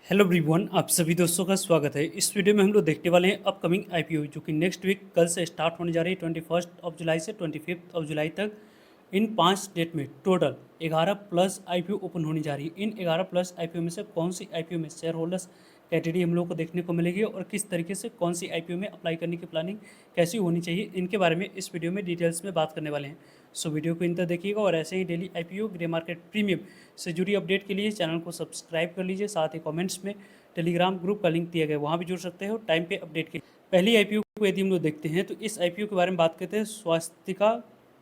Hello everyone, आप सभी दोस्तों का स्वागत है। इस वीडियो में हम लोग देखने वाले हैं अपकमिंग आईपीओ जो कि नेक्स्ट वीक कल से स्टार्ट होने जा रही है 21 जुलाई से 25 जुलाई तक। इन 5 डेट में टोटल 11 प्लस आईपीओ ओपन होने जा रही है। इन 11 प्लस आईपीओ में से कौन सी आईपीओ में शेयर होल्डर्स कैटेगरी हम लोग को देखने को मिलेगी और किस तरीके से कौन सी आईपीओ में अप्लाई करने की प्लानिंग कैसी होनी चाहिए, इनके बारे में इस वीडियो में डिटेल्स में बात करने वाले हैं। सो वीडियो को इन तक देखिएगा और ऐसे ही daily IPO grey market premium से जुड़ी अपडेट के लिए चैनल को सब्सक्राइब कर लीजिए। साथ ही कमेंट्स में टेलीग्राम ग्रुप का लिंक दिया गया है, वहाँ भी जुड़ सकते हो टाइम पे अपडेट के लिए। पहली आईपीओ को यदि हम लोग देखते हैं तो इस आईपीओ के बारे में बात करते हैं। स्वास्तिका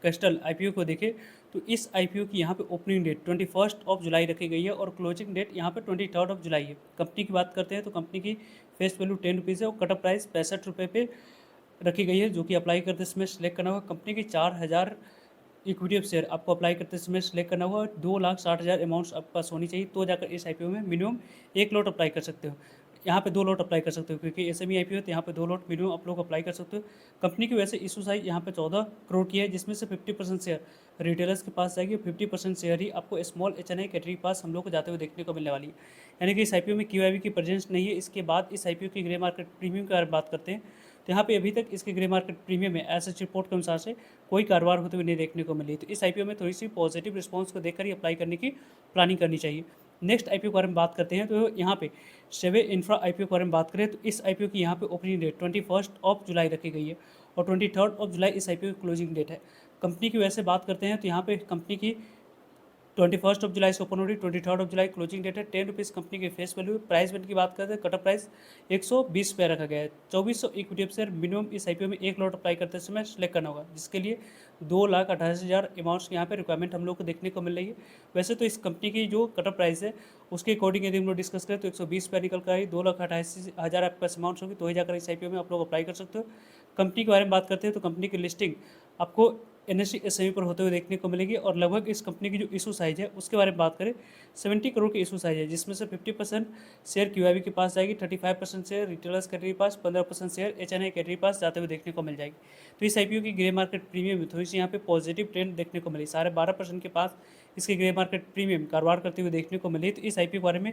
कैस्टल आईपीओ को देखें तो इस आईपीओ की यहाँ पे ओपनिंग डेट 21 जुलाई रखी गई है और क्लोजिंग डेट यहाँ पे 23 जुलाई है। कंपनी की बात करते हैं तो कंपनी की फेस वैल्यू 10 रुपीज़ है और कट ऑफ प्राइस 65 रुपये पे रखी गई है, जो कि अप्लाई करते समय सिलेक्ट करना होगा। कंपनी की 4000 इक्विटी ऑफ शेयर आपको अप्लाई करते समय सिलेक्ट करना होगा। 2,60,000 अमाउंट्स आपके पास होनी चाहिए, तो जाकर इस आईपीओ में मिनिमम 1 लॉट अप्लाई कर सकते हो। यहाँ पे 2 लॉट अप्लाई कर सकते हो क्योंकि एसएमई आईपीओ है, तो यहाँ पे 2 लॉट मिनिमम आप लोग अप्लाई कर सकते हो। कंपनी की वैसे इशू साइज यहाँ पे 14 करोड़ की है, जिसमें से 50% शेयर रिटेलर्स के पास जाएगी, 50% शेयर ही आपको स्मॉल एचएनआई कैटेगरी के पास हम लोग को जाते हुए देखने को मिलने वाली है। यानी कि इस आईपीओ में क्यूआईबी की प्रेजेंस नहीं है। इसके बाद इस आईपीओ की ग्रे मार्केट प्रीमियम के बारे में बात करते हैं तो यहाँ पे अभी तक इसके ग्रे मार्केट प्रीमियम में एसएच रिपोर्ट के अनुसार से कोई कारोबार होते हुए नहीं देखने को मिली। तो इस आईपीओ में थोड़ी सी पॉजिटिव रिस्पांस को देखकर ही अप्लाई करने की प्लानिंग करनी चाहिए। नेक्स्ट आईपीओ के बारे में बात करते हैं तो यहाँ पे शेवे इंफ्रा आईपीओ के बारे में बात करें तो इस आईपीओ की यहाँ पे ओपनिंग डेट 21 जुलाई रखी गई है और 23 जुलाई इस आईपीओ की क्लोजिंग डेट है। कंपनी की वैसे बात करते हैं तो यहाँ पे कंपनी की 21 जुलाई से ओपन हो रही, 23 जुलाई क्लोजिंग डेट है। 10 रुपीज़ कंपनी के फेस वैल्यू। प्राइस बैंड की बात करते हैं, कट ऑफ प्राइस 120 पे रखा गया है। 2400 इक्विटी ऑफ शेयर मिनिमम इस आईपीओ में 1 लॉट अप्लाई करते समय सेलेक्ट करना होगा, जिसके लिए 2,28,000 अमाउंट्स यहाँ पे रिक्वायरमेंट हम लोग को देखने को मिल रही है। वैसे तो इस कंपनी की जो कट ऑफ प्राइस है उसके अकॉर्डिंग यदि हम लोग डिस्कस करें तो 120 पे निकल कर आई, 2,88,000 आपके पास अमाउंट्स होगी, तो ही जाकर इस आईपीओ में आप लोग अप्लाई कर सकते हो। कंपनी के बारे में बात करते हैं तो कंपनी की लिस्टिंग आपको एनएससी एसएमई पर होते हुए देखने को मिलेगी और लगभग इस कंपनी की जो इशू साइज है उसके बारे में बात करें 70 करोड़ की इशू साइज है, जिसमें से 50% शेयर क्यूआईबी के पास जाएगी, 35% शेयर रिटेलर्स कैटेगरी के पास, 15% शेयर एचएनआई कैटेगरी के पास जाते हुए देखने को मिल जाएगी। तो इस आईपीओ की ग्रे मार्केट प्रीमियम में थोड़ी सी यहाँ पे पॉजिटिव ट्रेंड देखने को मिली। 12.5% के पास इसके ग्रे मार्केट प्रीमियम कारोबार करते हुए देखने को मिली। तो इस आईपीओ के बारे में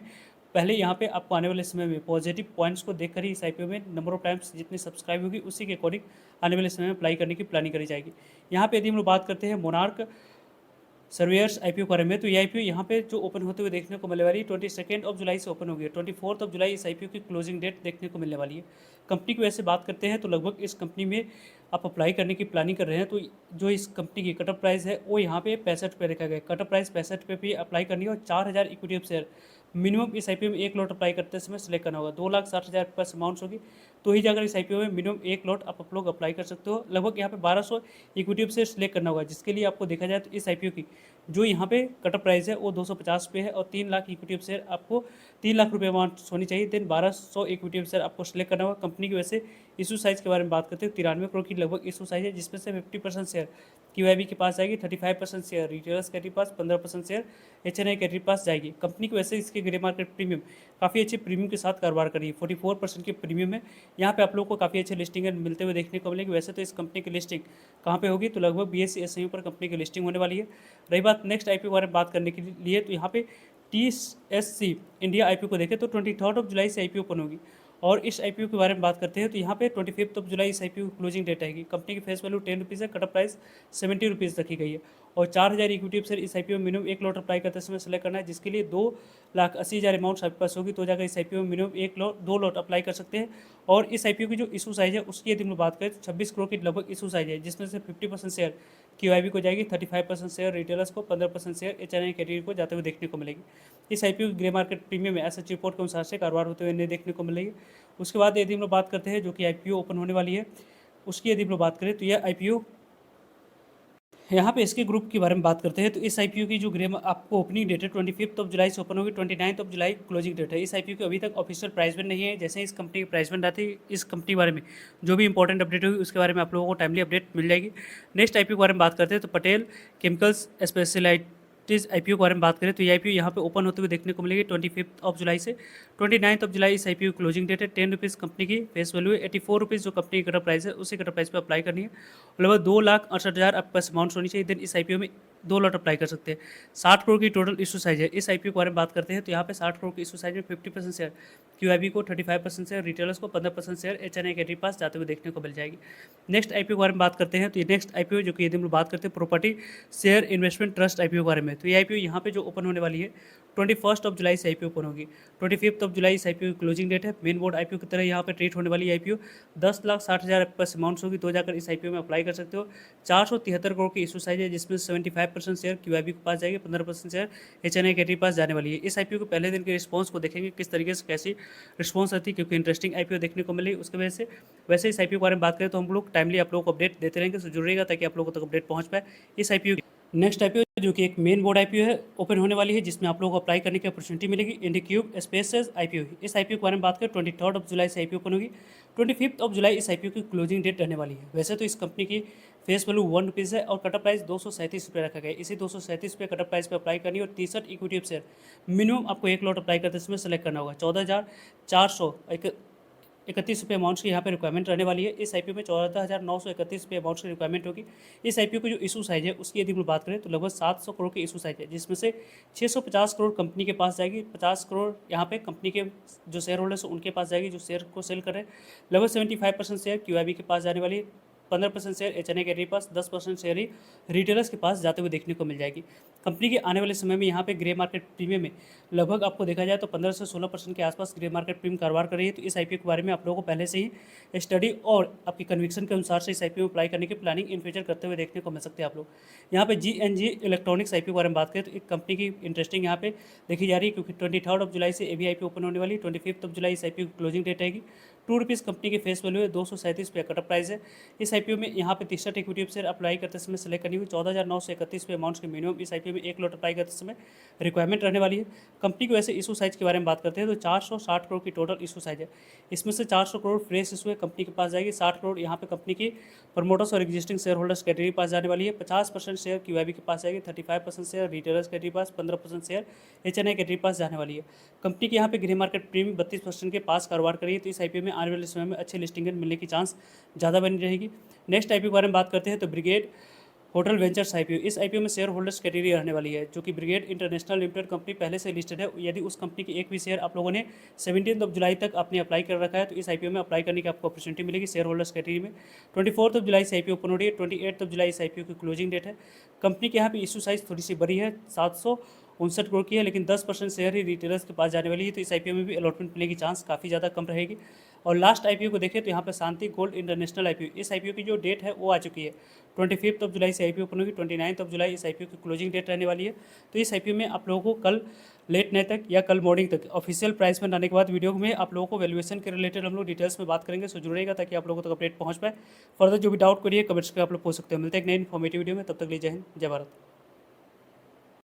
पहले यहाँ पे आपको आने वाले समय में पॉजिटिव पॉइंट्स को देखकर ही इस आईपीओ में नंबर ऑफ टाइम्स जितनी सब्सक्राइब होगी उसी के अकॉर्डिंग आने वाले समय में अप्लाई करने की प्लानिंग करी जाएगी। यहाँ पे यदि हम लोग बात करते हैं मोनार्क सर्वेयर्स आईपीओ के बारे में तो ये आईपीओ यहाँ पे जो ओपन होते हुए देखने को मिलने वाली है 22 जुलाई से ओपन होगी। 24 जुलाई इस आईपीओ की क्लोजिंग डेट देखने को मिलने वाली है। कंपनी की वैसे बात करते हैं तो लगभग इस कंपनी में आप अप्लाई करने की प्लानिंग कर रहे हैं तो जो इस कंपनी की कट ऑफ प्राइस है वो यहाँ पे 65 पे रखा गया है। कट ऑफ प्राइस 65 पे भी अप्लाई करनी है और 4,000 इक्विटी ऑफ शेयर मिनिमम इस आईपीओ में 1 लॉट अप्लाई करते समय सेलेक्ट करना होगा। 2,60,000 प्लस अमाउंट्स होगी, तो ही जाकर इस आईपीओ में मिनिमम 1 लॉट आप लोग अप्लाई कर सकते हो। लगभग यहाँ पे 1200 इक्विटी ऑफ शेयर सेलेक्ट करना होगा, जिसके लिए आपको देखा जाए तो इस आईपीओ की जो यहाँ पे कट ऑफ प्राइस है वो 250 पे है और 3 लाख इक्विटी ऑफ शेयर आपको 3 लाख रुपये अमाउंट होनी चाहिए। देन 1200 इक्विटी ऑफ शेयर आपको सेलेक्ट करना होगा। कंपनी की वैसे इशू साइज के बारे में बात करते हैं 93 करोड़ की लगभग इशू साइज है, जिसमें से 50% शेयर क्यूआईबी के पास जाएगी, 35% शेयर रिटेलर्स कैटेगरी पास, 15% शेयर एचएनआई कैटेगरी पास जाएगी। कंपनी की वैसे इसके ग्रे मार्केट प्रीमियम काफ़ी अच्छे प्रीमियम के साथ कारोबार करी है। 44% के प्रीमियम है। यहाँ पे आप लोग को काफ़ी अच्छे लिस्टिंग मिलते हुए देखने को मिलेगी। वैसे तो इस कंपनी की लिस्टिंग कहाँ पे होगी तो लगभग बीएसई एसएमई पर कंपनी की लिस्टिंग होने वाली है। रही बात नेक्स्ट आईपीओ के बारे में बात करने के लिए तो यहाँ पे टीएससी इंडिया आईपीओ को देखें तो 23 जुलाई से आईपीओ ओपन होगी और इस आईपीओ के बारे में बात करते हैं तो यहाँ पे 25 जुलाई इस आईपीओ की क्लोजिंग डेट आएगी। कंपनी की फेस वैल्यू 10 रुपीज़ है, कट ऑफ प्राइस 70 रुपीज़ रखी गई है और 4,000 इक्विटी ऑफ शेयर इस आईपीओ में मिनिमम 1 लॉट अप्लाई करते समय सेलेक्ट करना है, जिसके लिए 2,80,000 अमाउंट आपके पास होगी, तो जाकर इस आईपीओ में मिनिमम 2 लॉट अप्लाई कर सकते हैं। और इस आईपीओ की जो इशू साइज है उसकी यदि हम बात करें तो 26 करोड़ की लगभग इशू साइज है, जिसमें से 50% शेयर क्यूआईबी को जाएगी, 35% शेयर रिटेलर्स को, 15% शेयर एचएनआई कैटेगरी को जाते हुए देखने को मिलेगी। इस आईपीओ की ग्रे मार्केट प्रीमियम में एसएच रिपोर्ट के अनुसार से कारोबार होते हुए नहीं देखने को मिलेगी। उसके बाद यदि हम लोग बात करते हैं जो कि आईपीओ ओपन होने वाली है उसकी यदि हम लोग बात करें तो यह आईपीओ यहाँ पे इसके ग्रुप के बारे में बात करते हैं तो इस आईपीओ की जो ग्रे आपको ओपनिंग डेट है 25 जुलाई से ओपन होगी, 29 जुलाई क्लोजिंग डेट है। इस आईपीओ की अभी तक ऑफिशियल प्राइस बैंड नहीं है। जैसे ही इस कंपनी की प्राइस बैंड आती है इस कंपनी के बारे में जो भी इंपॉर्टेंट अपडेट होगी उसके बारे में आप लोगों को टाइमली अपडेट मिल जाएगी। नेक्स्ट आईपीओ के बारे में बात करते हैं तो पटेल केमिकल्स स्पेशलाइट आईपीओ के बारे में बात करें तो ये आईपीओ यहाँ पे ओपन होते हुए देखने को मिलेगी 25 जुलाई से 29 जुलाई इस आईपीओ क्लोजिंग डेट है। 10 रुपीज़ कंपनी की फेस वैल्यू है, 84 रुपीज़ जो कंपनी की कटर प्राइस है उसी कटर प्राइस पे अप्लाई करनी है। लगभग 2,68,000 आपके पास अमाउंट होनी चाहिए। देन इस आईपीओ में 2 लॉट अप्लाई कर सकते हैं। 60 करोड़ की टोटल इशू साइज है। इस आईपीओ के बारे में बात करते हैं तो यहाँ पे 60 करोड़ की इशू साइज में 50% शेयर क्यूआईबी को, 35% शेयर रिटेलर्स को, 15% शेयर एचएनआई के पास जाते हुए देखने को मिल जाएगी। नेक्स्ट आईपीओ के बारे में बात करते हैं तो ये नेक्स्ट आईपीओ जो कि यदि हम लोग बात करते हैं property share investment trust IPO के बारे में, तो ये आईपीओ यहाँ पे जो ओपन होने वाली है 21 जुलाई से आईपीओ ओपन होगी। 25 जुलाई से आईपीओ की क्लोजिंग डेट है। मेन बोर्ड आईपीओ की तरह यहाँ पे ट्रीट होने वाली आईपीओ 10,60,000 प्लस अमाउंट्स होगी, तो जाकर इस आईपीओ में अप्लाई कर सकते हो। 473 करोड़ की इशू साइज है, जिसमें 75% शेयर क्यूआईबी के पास जाएगी, 15% शेयर एचएनआई के पास जाने वाली है। इस आईपीओ के पहले दिन के रिस्पॉन्स को देखेंगे किस तरीके से कैसी रिस्पॉन्स रहती है, क्योंकि इंटरेस्टिंग आईपीओ देखने को मिली उसकी वजह से। वैसे इस आईपीओ के बारे में बात करें तो हम लोग टाइमली आप लोगों को अपडेट देते रहेंगे, तो जुड़ेगा ताकि आप लोगों तक अपडेट पहुंच पाए इस आईपीओ। नेक्स्ट आईपीओ जो कि एक मेन बोर्ड आईपीओ है ओपन होने वाली है, जिसमें आप लोगों को अप्लाई करने की अपॉर्चुनिटी मिलेगी। इंडिक्यूब स्पेसेस आईपीओ, इस आईपीओ के बारे में बात करें 23 जुलाई से आईपीओ ओपन होगी। 25 जुलाई इस आईपीओ की क्लोजिंग डेट रहने वाली है। वैसे तो इस कंपनी की फेस वैल्यू ₹1 है और कटअप प्राइस ₹237 रखा गया है। इसी ₹237 कटअप प्राइस पे अप्लाई करनी है और 63 इक्विटी शेयर मिनिमम आपको एक लॉट अप्लाई करते समय सेलेक्ट करना होगा। 14,431 अमाउंट्स की यहाँ पे रिक्वायरमेंट रहने वाली है। इस आईपीओ में 14,931 अमाउंट्स की रिक्वायरमेंट होगी। इस आईपीओ की जो इशू साइज है उसकी यदि हम बात करें तो लगभग 700 करोड़ की इशू साइज है, जिसमें से 650 करोड़ कंपनी के पास जाएगी, 50 करोड़ यहाँ पे कंपनी के जो शेयर होल्डर्स उनके पास जाएगी जो शेयर को सेल कर रहे हैं। लगभग 75% शेयर क्यूआईबी के पास जाने वाली है, 15% शेयर एचएनआई के पास, 10% शेयर ही रिटेलर्स के पास जाते हुए देखने को मिल जाएगी। कंपनी के आने वाले समय में यहाँ पे ग्रे मार्केट प्रीमियम में लगभग आपको देखा जाए तो 15 से 16% के आसपास ग्रे मार्केट प्रीमियम कारोबार कर रही है। तो इस आईपीओ के बारे में आप लोगों को पहले से ही स्टडी और आपकी कन्विक्शन के अनुसार से इस आईपीओ में अप्लाई करने की प्लानिंग इन फ्यूचर करते हुए देखने को मिल सकते हैं आप लोग। यहाँ पे जीएनजी इलेक्ट्रॉनिक्स आईपीओ के बारे में बात करें तो एक कंपनी की इंटरेस्टिंग यहाँ पे देखी जा रही है, क्योंकि 23 जुलाई से एबी आईपीओ ओपन होने वाली है। 25 जुलाई इस आईपीओ की क्लोजिंग डेट रहेगी। ₹2 कंपनी की फेस वैल्यू है, ₹237 कटअप प्राइस है। इस आईपीओ में यहाँ पे 63 इक्विटी शेयर अप्लाई करते समय सेलेक्ट करनी हुई। 14,931 अमाउंट्स के मिनिमम इस आईपीओ में एक लॉट अप्लाई करते समय रिक्वायरमेंट रहने वाली है। कंपनी को वैसे इशू साइज के बारे में बात करते हैं तो 460 करोड़ की टोटल इशू साइज है। इसमें से 400 करोड़ फ्रेश इशू है कंपनी के पास जाएगी, 60 करोड़ यहाँ पे कंपनी की प्रमोटर्स और एग्जिस्टिंग शेयर होल्डर्स कैटेगरी के पास जाने वाली है। 50% शेयर क्यूआईबी के पास जाएगी, 35% शेयर रिटेलर्स कैटेगरी के पास, 15% शेयर एचएनआई कैटेगरी के पास जाने वाली है। कंपनी के यहाँ पे ग्रे मार्केट प्रीमियम 32% के पास कारोबार करिए, तो इस आईपीओ में आने वाले समय में अच्छी लिस्टिंग मिलने की चांस ज़्यादा बनी रहेगी। नेक्स्ट आईपीओ के बारे में बात करते हैं तो ब्रिगेड होटल वेंचर्स आईपीओ, इस आईपीओ में शेयर होल्डर्स कैटेगरी रहने वाली है, जो कि ब्रिगेड इंटरनेशनल लिमिटेड कंपनी पहले से लिस्टेड है। यदि उस कंपनी के एक भी शेयर आप लोगों ने 17 जुलाई तक आपने अप्लाई कर रखा है तो इस आईपीओ में अप्लाई करने की आपको अपॉर्चुनिटी मिलेगी शेयर होल्डर्स कैटेगरी में। 24 जुलाई से आईपीओ ओपन हो रही है। 28 जुलाई इस आईपीओ की क्लोजिंग डेट है। कंपनी के यहाँ पे इशू साइज थोड़ी सी बड़ी है, 759 करोड़ की है, लेकिन 10% शेयर ही रिटेलर्स के पास जाने वाली है, तो इस आईपीओ में भी अलॉटमेंट मिलने की चांस काफ़ी ज़्यादा कम रहेगी। और लास्ट आईपीओ को देखें तो यहाँ पे शांति गोल्ड इंटरनेशनल आईपीओ, इस आईपीओ की जो डेट है वो आ चुकी है। 25 जुलाई से आईपीओ ओपन होगी। 29 जुलाई इस आईपीओ की क्लोजिंग डेट रहने वाली है। तो इस आईपीओ में आप लोगों को कल लेट नाइट तक या कल मॉर्निंग तक ऑफिशियल प्राइस में आने के बाद वीडियो में आप लोगों को वैल्यूएशन के रिलेटेड हम लोग डिटेल्स में बात करेंगे, सो जुड़ेगा ताकि आप लोगों तक अपडेट पहुँच पाए। फर्दर जो भी डाउट करिए कमेंट्स कर आप लोग पूछ सकते हो। मिलते हैं एक नई इन्फॉर्मेटिव वीडियो में, तब तक लिए जय हिंद जय भारत।